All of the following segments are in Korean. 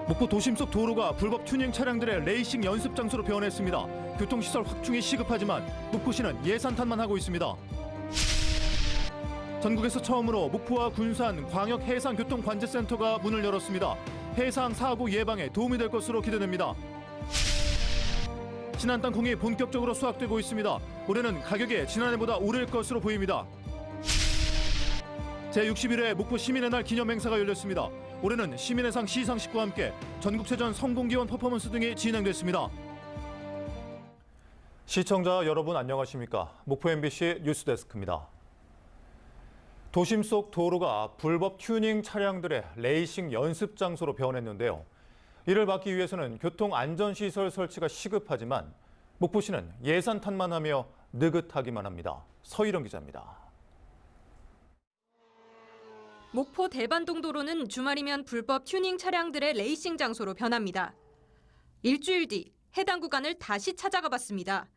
목포 도심 속 도로가 불법 튜닝 차량들의 레이싱 연습 장소로 변했습니다. 교통시설 확충이 시급하지만 목포시는 예산탄만 하고 있습니다. 전국에서 처음으로 목포와 군산 광역해상교통관제센터가 문을 열었습니다. 해상 사고 예방에 도움이 될 것으로 기대됩니다. 진안 땅콩이 본격적으로 수확되고 있습니다. 올해는 가격이 지난해보다 오를 것으로 보입니다. 제61회 목포 시민의 날 기념행사가 열렸습니다. 올해는 시민의 상 시상식과 함께 전국체전 성공기원 퍼포먼스 등이 진행됐습니다. 시청자 여러분 안녕하십니까? 목포 MBC 뉴스데스크입니다. 도심 속 도로가 불법 튜닝 차량들의 레이싱 연습 장소로 변했는데요. 이를 막기 위해서는 교통안전시설 설치가 시급하지만 목포시는 예산탄만 하며 느긋하기만 합니다. 서희령 기자입니다. 목포 대반동 도로는 주말이면 불법 튜닝 차량들의 레이싱 장소로 변합니다. 일주일 뒤 해당 구간을 다시 찾아가 봤습니다.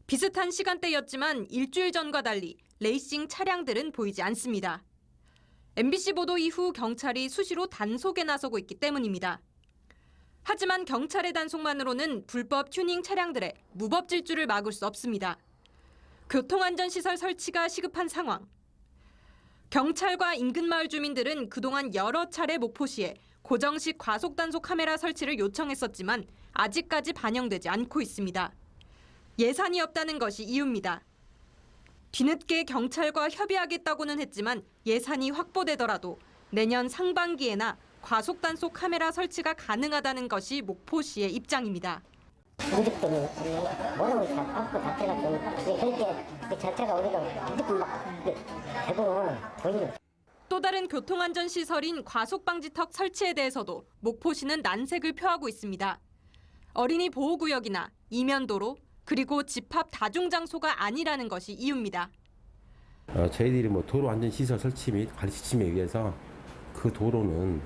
비슷한 시간대였지만 일주일 전과 달리 레이싱 차량들은 보이지 않습니다. MBC 보도 이후 경찰이 수시로 단속에 나서고 있기 때문입니다. 하지만 경찰의 단속만으로는 불법 튜닝 차량들의 무법 질주를 막을 수 없습니다. 교통안전시설 설치가 시급한 상황. 경찰과 인근 마을 주민들은 그동안 여러 차례 목포시에 고정식 과속단속 카메라 설치를 요청했었지만 아직까지 반영되지 않고 있습니다. 예산이 없다는 것이 이유입니다. 뒤늦게 경찰과 협의하겠다고는 했지만 예산이 확보되더라도 내년 상반기에나 과속단속 카메라 설치가 가능하다는 것이 목포시의 입장입니다. 인적들이 뭐라고 다 아프고 자체가 좀 그렇게 그 자체가 우리가 무조건 막 대부분 돈이. 또 다른 교통안전시설인 과속방지턱 설치에 대해서도 목포시는 난색을 표하고 있습니다. 어린이 보호구역이나 이면도로 그리고 집합 다중장소가 아니라는 것이 이유입니다. 저희들이 도로 안전시설 설치 및 관리 지침에 의해서 그 도로는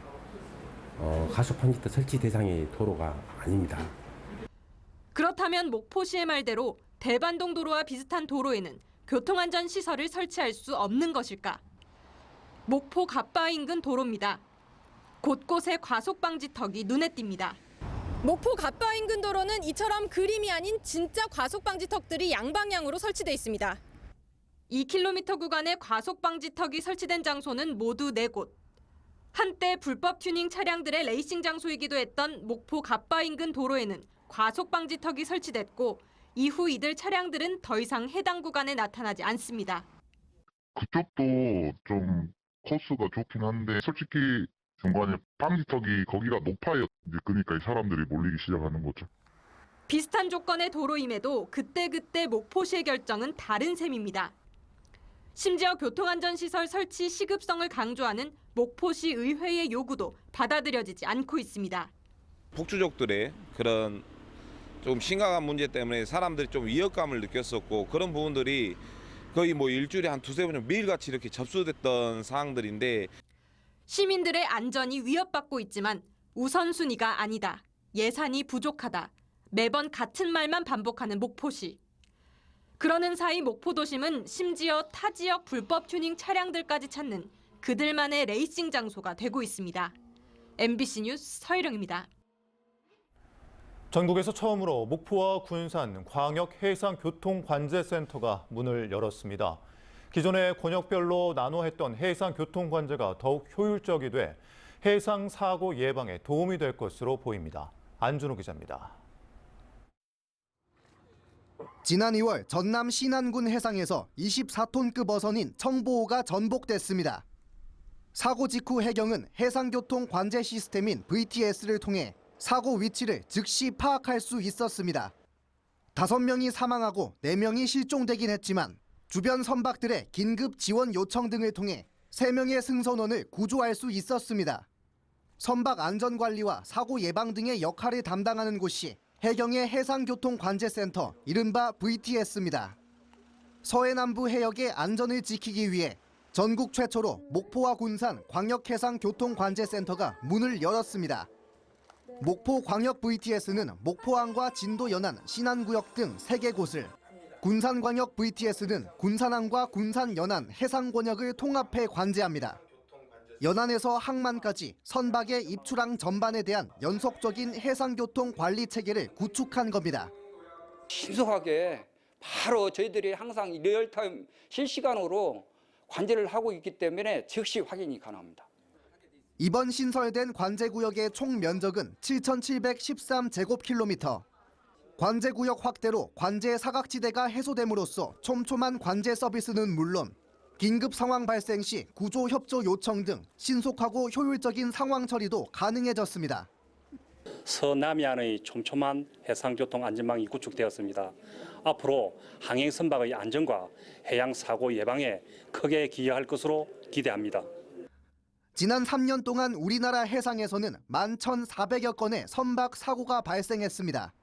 과속방지턱 설치 대상의 도로가 아닙니다. 그렇다면 목포시의 말대로 대반동 도로와 비슷한 도로에는 교통안전시설을 설치할 수 없는 것일까? 목포 갑바 인근 도로입니다. 곳곳에 과속방지턱이 눈에 띕니다. 목포 갑바 인근 도로는 이처럼 그림이 아닌 진짜 과속방지턱들이 양방향으로 설치돼 있습니다. 2km 구간에 과속방지턱이 설치된 장소는 모두 4곳. 한때 불법 튜닝 차량들의 레이싱 장소이기도 했던 목포 갑바 인근 도로에는 과속방지턱이 설치됐고 이후 이들 차량들은 더 이상 해당 구간에 나타나지 않습니다. 그쪽도 좀 코스가 좋긴 한데 솔직히 중간에 방지턱이 거기가 높아요. 이제 그러니까 이 사람들이 몰리기 시작하는 거죠. 비슷한 조건의 도로임에도 그때그때 목포시의 결정은 다른 셈입니다. 심지어 교통안전시설 설치 시급성을 강조하는 목포시 의회의 요구도 받아들여지지 않고 있습니다. 폭주족들의 그런 좀 심각한 문제 때문에 사람들이 좀 위협감을 느꼈었고 그런 부분들이 거의 일주일에 한 두세 번 매일같이 이렇게 접수됐던 사항들인데 시민들의 안전이 위협받고 있지만 우선순위가 아니다. 예산이 부족하다. 매번 같은 말만 반복하는 목포시. 그러는 사이 목포도심은 심지어 타 지역 불법 튜닝 차량들까지 찾는 그들만의 레이싱 장소가 되고 있습니다. MBC 뉴스 서희령입니다. 전국에서 처음으로 목포와 군산 광역해상교통관제센터가 문을 열었습니다. 기존의 권역별로 나눠 했던 해상교통관제가 더욱 효율적이 돼 해상 사고 예방에 도움이 될 것으로 보입니다. 안준호 기자입니다. 지난 2월 전남 신안군 해상에서 24톤급 어선인 청보호가 전복됐습니다. 사고 직후 해경은 해상교통 관제 시스템인 VTS를 통해 사고 위치를 즉시 파악할 수 있었습니다. 5명이 사망하고 4명이 실종되긴 했지만 주변 선박들의 긴급 지원 요청 등을 통해 3명의 승선원을 구조할 수 있었습니다. 선박 안전관리와 사고 예방 등의 역할을 담당하는 곳이 해경의 해상교통관제센터, 이른바 VTS입니다. 서해남부 해역의 안전을 지키기 위해 전국 최초로 목포와 군산 광역해상교통관제센터가 문을 열었습니다. 목포 광역 VTS는 목포항과 진도 연안, 신안구역 등 3개 곳을, 군산광역 VTS는 군산항과 군산 연안, 해상 권역을 통합해 관제합니다. 연안에서 항만까지 선박의 입출항 전반에 대한 연속적인 해상교통 관리 체계를 구축한 겁니다. 신속하게 바로 저희들이 항상 리얼타임 실시간으로 관제를 하고 있기 때문에 즉시 확인이 가능합니다. 이번 신설된 관제구역의 총 면적은 7,713제곱킬로미터. 관제구역 확대로 관제 사각지대가 해소됨으로써 촘촘한 관제 서비스는 물론 긴급 상황 발생 시 구조 협조 요청 등 신속하고 효율적인 상황 처리도 가능해졌습니다. 서남해안의 촘촘한 해상교통 안전망이 구축되었습니다. 앞으로 항행 선박의 안전과 해양 사고 예방에 크게 기여할 것으로 기대합니다. 지난 3년 동안 우리나라 해상에서는 11,400여 건의 선박 사고가 발생했습니다.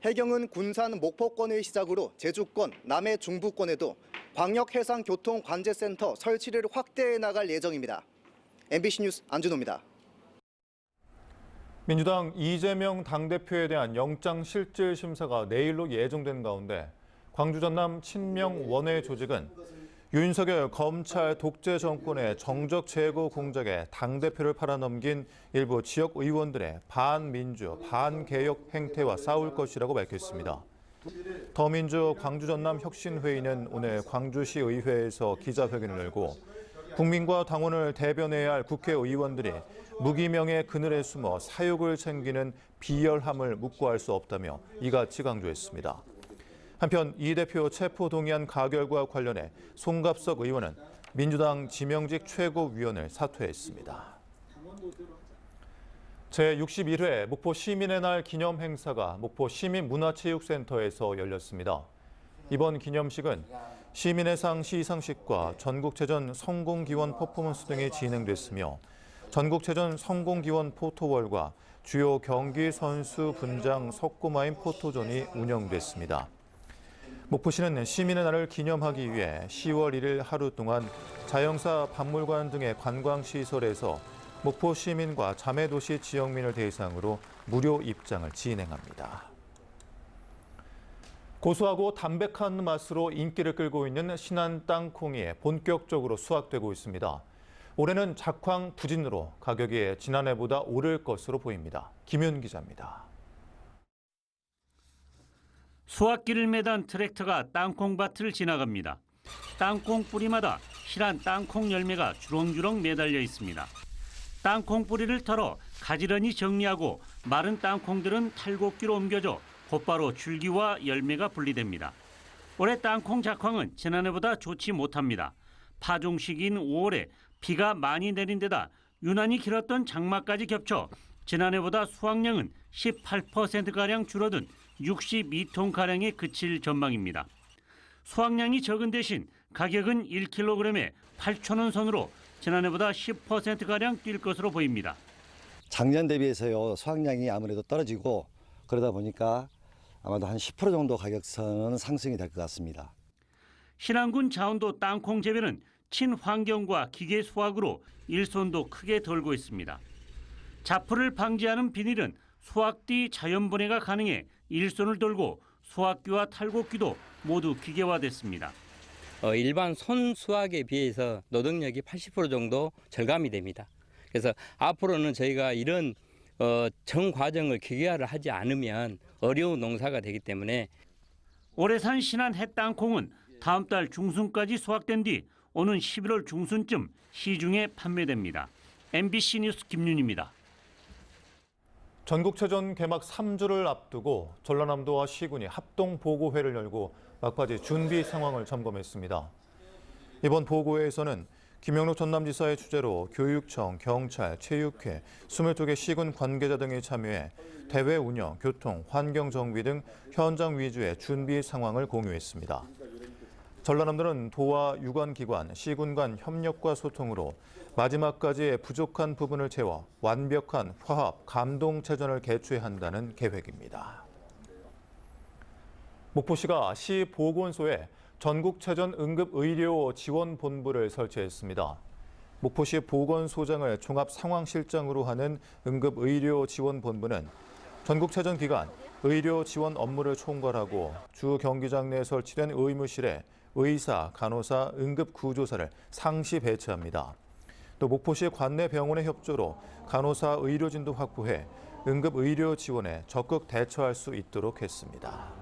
해경은 군산 목포권을 시작으로 제주권, 남해 중부권에도 광역해상교통관제센터 설치를 확대해 나갈 예정입니다. MBC 뉴스 안준호입니다. 민주당 이재명 당대표에 대한 영장실질 심사가 내일로 예정된 가운데 광주 전남 친명 원외 조직은 윤석열 검찰 독재 정권의 정적 제거 공작에 당대표를 팔아넘긴 일부 지역 의원들의 반민주, 반개혁 행태와 싸울 것이라고 밝혔습니다. 더민주 광주 전남 혁신회의는 오늘 광주시 의회에서 기자회견을 열고 국민과 당원을 대변해야 할 국회의원들이 무기명의 그늘에 숨어 사욕을 챙기는 비열함을 묵고할 수 없다며 이같이 강조했습니다. 한편 이 대표 체포 동의안 가결과 관련해 송갑석 의원은 민주당 지명직 최고위원을 사퇴했습니다. 제61회 목포 시민의 날 기념 행사가 목포 시민문화체육센터에서 열렸습니다. 이번 기념식은 시민의 상 시상식과 전국체전 성공기원 퍼포먼스 등이 진행됐으며 전국체전 성공기원 포토월과 주요 경기 선수 분장 석고마임 포토존이 운영됐습니다. 목포시는 시민의 날을 기념하기 위해 10월 1일 하루 동안 자영사 박물관 등의 관광시설에서 목포 시민과 자매도시 지역민을 대상으로 무료 입장을 진행합니다. 고소하고 담백한 맛으로 인기를 끌고 있는 신안 땅콩이 본격적으로 수확되고 있습니다. 올해는 작황 부진으로 가격이 지난해보다 오를 것으로 보입니다. 김윤 기자입니다. 수확기를 매단 트랙터가 땅콩밭을 지나갑니다. 땅콩 뿌리마다 실한 땅콩 열매가 주렁주렁 매달려 있습니다. 땅콩 뿌리를 털어 가지런히 정리하고 마른 땅콩들은 탈곡기로 옮겨져 곧바로 줄기와 열매가 분리됩니다. 올해 땅콩 작황은 지난해보다 좋지 못합니다. 파종 시기인 5월에 비가 많이 내린 데다 유난히 길었던 장마까지 겹쳐 지난해보다 수확량은 18%가량 줄어든 62톤가량에 그칠 전망입니다. 수확량이 적은 대신 가격은 1kg에 8,000원 선으로 지난해보다 10%가량 뛸 것으로 보입니다. 작년 대비해서요, 수확량이 아무래도 떨어지고 그러다 보니까 아마도 한 10% 정도 가격선은 상승이 될 것 같습니다. 신안군 자원도 땅콩 재배는 친환경과 기계 수확으로 일손도 크게 덜고 있습니다. 자풀을 방지하는 비닐은 수확 뒤 자연 분해가 가능해 일손을 돌고 수확기와 탈곡기도 모두 기계화됐습니다. 일반 손 수확에 비해서 노동력이 80% 정도 절감이 됩니다. 그래서 앞으로는 저희가 이런 전 과정을 기계화를 하지 않으면 어려운 농사가 되기 때문에 올해 산 신안 햇땅콩은 다음 달 중순까지 수확된 뒤 오는 11월 중순쯤 시중에 판매됩니다. MBC 뉴스 김윤입니다. 전국체전 개막 3주를 앞두고 전라남도와 시군이 합동보고회를 열고 막바지 준비 상황을 점검했습니다. 이번 보고회에서는 김영록 전남지사의 주재로 교육청, 경찰, 체육회, 22개 시군 관계자 등이 참여해 대회 운영, 교통, 환경 정비 등 현장 위주의 준비 상황을 공유했습니다. 전라남도는 도와 유관기관, 시군 간 협력과 소통으로 마지막까지 부족한 부분을 채워 완벽한 화합, 감동체전을 개최해야 한다는 계획입니다. 목포시가 시 보건소에 전국체전 응급의료지원본부를 설치했습니다. 목포시 보건소장을 종합상황실장으로 하는 응급의료지원본부는 전국체전 기간 의료지원 업무를 총괄하고 주 경기장 내 설치된 의무실에 의사, 간호사, 응급구조사를 상시 배치합니다. 또 목포시 관내 병원의 협조로 간호사 의료진도 확보해 응급 의료 지원에 적극 대처할 수 있도록 했습니다.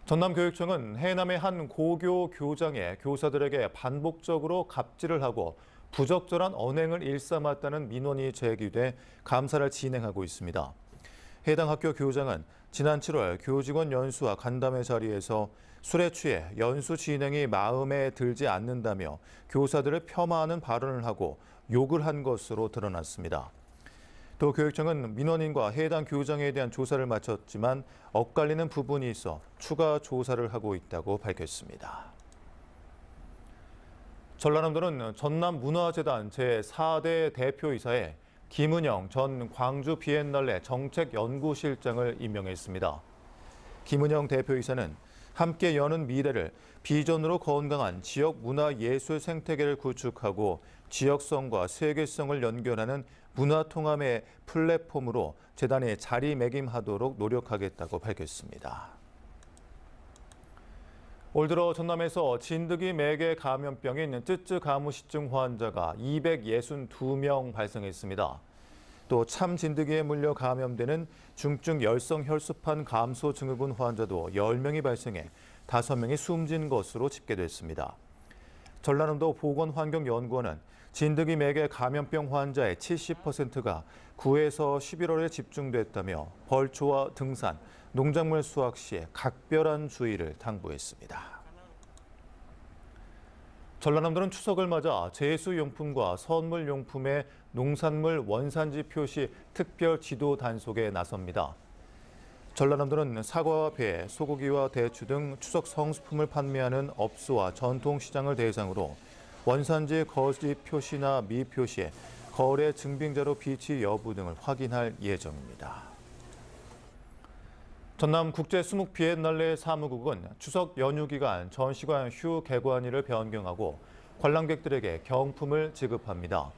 전남교육청은 해남의 한 고교 교장에 교사들에게 반복적으로 갑질을 하고 부적절한 언행을 일삼았다는 민원이 제기돼 감사를 진행하고 있습니다. 해당 학교 교장은 지난 7월 교직원 연수와 간담회 자리에서 술에 취해 연수 진행이 마음에 들지 않는다며 교사들을 폄하하는 발언을 하고 욕을 한 것으로 드러났습니다. 또 교육청은 민원인과 해당 교장에 대한 조사를 마쳤지만 엇갈리는 부분이 있어 추가 조사를 하고 있다고 밝혔습니다. 전라남도는 전남문화재단 제4대 대표이사에 김은영 전 광주 비엔날레 정책연구실장을 임명했습니다. 김은영 대표이사는 함께 여는 미래를 비전으로 건강한 지역 문화예술 생태계를 구축하고 지역성과 세계성을 연결하는 문화통합의 플랫폼으로 재단이 자리매김하도록 노력하겠다고 밝혔습니다. 올 들어 전남에서 진드기 매개 감염병인 쯔쯔가무시증 환자가 262명 발생했습니다. 또 참진드기에 물려 감염되는 중증 열성 혈소판 감소 증후군 환자도 10명이 발생해 5명이 숨진 것으로 집계됐습니다. 전라남도 보건환경연구원은 진드기 매개 감염병 환자의 70%가 9에서 11월에 집중됐다며 벌초와 등산, 농작물 수확 시에 각별한 주의를 당부했습니다. 전라남도는 추석을 맞아 제수용품과 선물용품의 농산물 원산지 표시 특별 지도 단속에 나섭니다. 전라남도는 사과와 배, 소고기와 대추 등 추석 성수품을 판매하는 업소와 전통시장을 대상으로 원산지 거지 표시나 미표시에 거래 증빙자료 비치 여부 등을 확인할 예정입니다. 전남 국제 수묵 비엔날레 사무국은 추석 연휴 기간 전시관 휴 개관일을 변경하고 관람객들에게 경품을 지급합니다.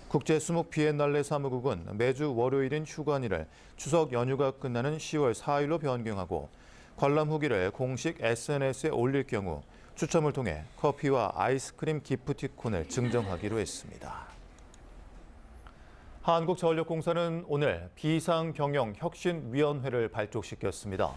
국제 수묵 비엔날레 사무국은 매주 월요일인 휴관일을 추석 연휴가 끝나는 10월 4일로 변경하고 관람 후기를 공식 SNS에 올릴 경우 추첨을 통해 커피와 아이스크림 기프티콘을 증정하기로 했습니다. 한국전력공사는 오늘 비상경영혁신위원회를 발족시켰습니다.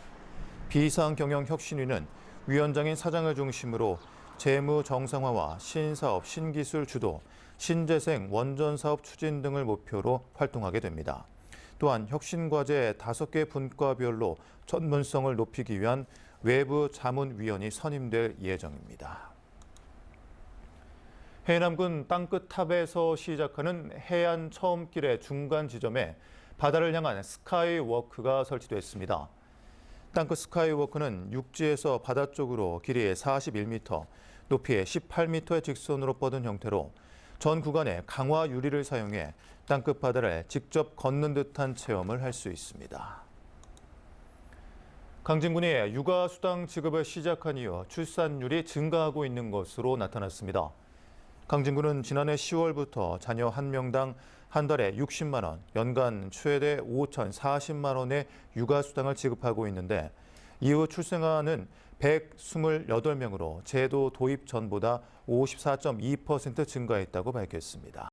비상경영혁신위는 위원장인 사장을 중심으로 재무 정상화와 신사업, 신기술 주도, 신재생, 원전사업 추진 등을 목표로 활동하게 됩니다. 또한 혁신과제 5개 분과별로 전문성을 높이기 위한 외부 자문위원이 선임될 예정입니다. 해남군 땅끝탑에서 시작하는 해안 처음길의 중간 지점에 바다를 향한 스카이워크가 설치됐습니다. 땅끝 스카이워크는 육지에서 바다 쪽으로 길이 41m, 높이 18m의 직선으로 뻗은 형태로 전 구간에 강화 유리를 사용해 땅끝 바다를 직접 걷는 듯한 체험을 할 수 있습니다. 강진군이 육아수당 지급을 시작한 이후 출산율이 증가하고 있는 것으로 나타났습니다. 강진군은 지난해 10월부터 자녀 한 명당 한 달에 60만 원, 연간 최대 5,040만 원의 육아수당을 지급하고 있는데 이후 출생아는 128명으로 제도 도입 전보다 54.2% 증가했다고 밝혔습니다.